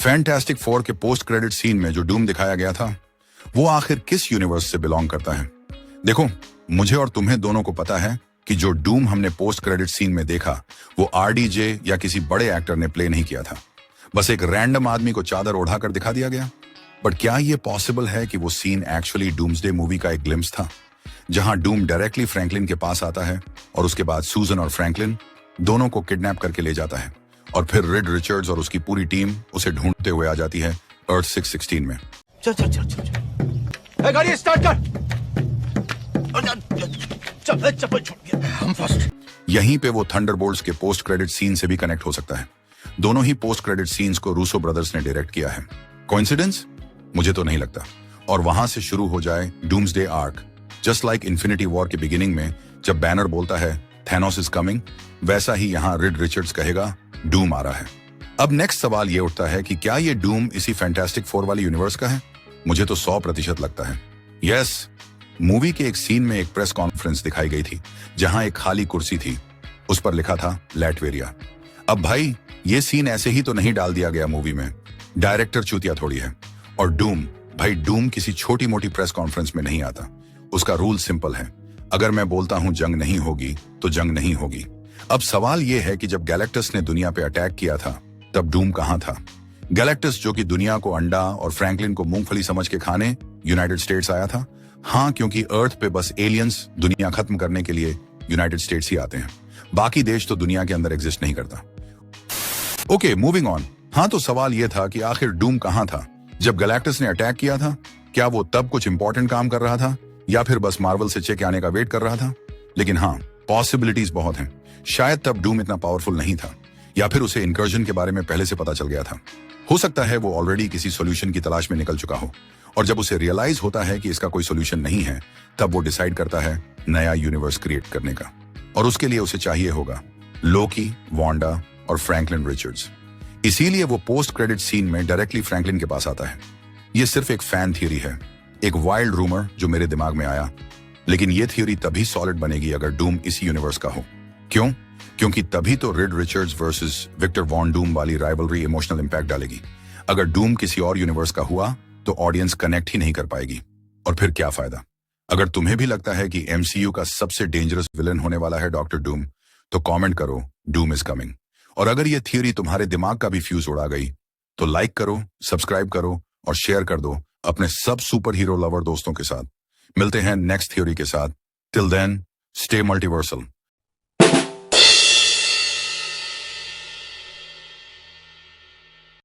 Fantastic four के post credit scene में जो डूम दिखाया गया था वो आखिर किस यूनिवर्स से बिलोंग करता है? देखो, मुझे और तुम्हें दोनों को पता है कि जो डूम हमने पोस्ट क्रेडिट सीन में देखा वो आरडीजे या किसी बड़े एक्टर ने प्ले नहीं किया था। बस एक रैंडम आदमी को चादर ओढ़ाकर दिखा दिया गया। बट क्या ये पॉसिबल है कि वो सीन एक्चुअली डूम्सडे मूवी का एक ग्लिम्स था, जहां डूम डायरेक्टली फ्रैंकलिन के पास आता है और उसके बाद सूजन और फ्रैंकलिन दोनों को किडनैप करके ले जाता है और फिर रिड रिचर्ड्स और उसकी पूरी टीम उसे ढूंढते हुए आ जाती है अर्थ 616 में। चल चल चल चल चल, गाड़ी स्टार्ट कर। चल चप्पल छूट गया, हम फर्स्ट। यहीं पे वो थंडरबोल्ट्स के पोस्ट क्रेडिट सीन से भी कनेक्ट हो सकता है। दोनों ही पोस्ट क्रेडिट सीन्स को रूसो ब्रदर्स ने डायरेक्ट किया है। कोइंसिडेंस? मुझे तो नहीं लगता। और वहां से शुरू हो जाए doomsday arc. Just like infinity war के बिगिनिंग में जब बैनर बोलता है थैनोस इज कमिंग, वैसा ही यहाँ रिड रिचर्ड्स कहेगा डूम आ रहा है। अब नेक्स्ट सवाल ये उठता है कि क्या ये डूम इसी फैंटास्टिक फोर वाली यूनिवर्स का है? मुझे तो 100% लगता है। यस, मूवी के एक सीन में एक प्रेस कॉन्फ्रेंस दिखाई गई थी जहां एक खाली कुर्सी थी, उस पर लिखा था लैटवेरिया। अब भाई, ये सीन ऐसे ही तो नहीं डाल दिया गया मूवी में। डायरेक्टर चूतिया थोड़ी है। और डूम किसी छोटी मोटी प्रेस कॉन्फ्रेंस में नहीं आता। उसका रूल सिंपल है, अगर मैं बोलता हूं जंग नहीं होगी तो जंग नहीं होगी। अब सवाल यह है कि जब गैलेक्टस ने दुनिया पे अटैक किया था तब डूम कहां था? गैलेक्टस जो कि दुनिया को अंडा और फ्रैंकलिन को मूंगफली समझ के खाने यूनाइटेड स्टेट्स आया था। हाँ, क्योंकि अर्थ पे बस एलियंस दुनिया खत्म करने के लिए यूनाइटेड स्टेट्स ही आते हैं। बाकी देश तो दुनिया के अंदर एग्जिस्ट नहीं करता। Okay, moving on. हाँ, तो सवाल यह था कि आखिर डूम कहां था जब गैलेक्टस ने अटैक किया था? क्या वो तब कुछ इंपॉर्टेंट काम कर रहा था या फिर बस मार्वल से चेक आने का वेट कर रहा था? लेकिन हाँ, पॉसिबिलिटीज बहुत हैं। शायद तब डूम इतना पावरफुल नहीं था, या फिर उसे इनकर्जन के बारे में पहले से पता चल गया था। हो सकता है वो ऑलरेडी किसी सॉल्यूशन की तलाश में निकल चुका हो, और जब उसे रियलाइज होता है कि इसका कोई सॉल्यूशन नहीं है, तब वो डिसाइड करता है नया यूनिवर्स क्रिएट करने का। और उसके लिए उसे चाहिए होगा लोकी, वांडा और फ्रैंकलिन रिचर्ड्स। इसीलिए वो पोस्ट क्रेडिट सीन में डायरेक्टली फ्रैंकलिन के पास आता है। ये सिर्फ एक फैन थियरी है, एक वाइल्ड रूमर जो मेरे दिमाग में आया। लेकिन ये थ्योरी तभी सॉलिड बनेगी अगर डूम इसी यूनिवर्स का हो। क्यों? क्योंकि तभी तो Reed Richards versus Victor Von Doom वाली राइवलरी इमोशनल इंपैक्ट डालेगी। अगर डूम किसी और यूनिवर्स का हुआ तो ऑडियंस कनेक्ट ही नहीं कर पाएगी, और फिर क्या फायदा? अगर तुम्हें भी लगता है कि एमसीयू का सबसे डेंजरस विलन होने वाला है डॉक्टर डूम, तो कमेंट करो डूम इज कमिंग। और अगर ये थ्योरी तुम्हारे दिमाग का भी फ्यूज उड़ा गई तो लाइक करो, सब्सक्राइब करो और शेयर कर दो अपने सब सुपर हीरो लवर दोस्तों के साथ। मिलते हैं नेक्स्ट थ्योरी के साथ। Till then, stay multiversal.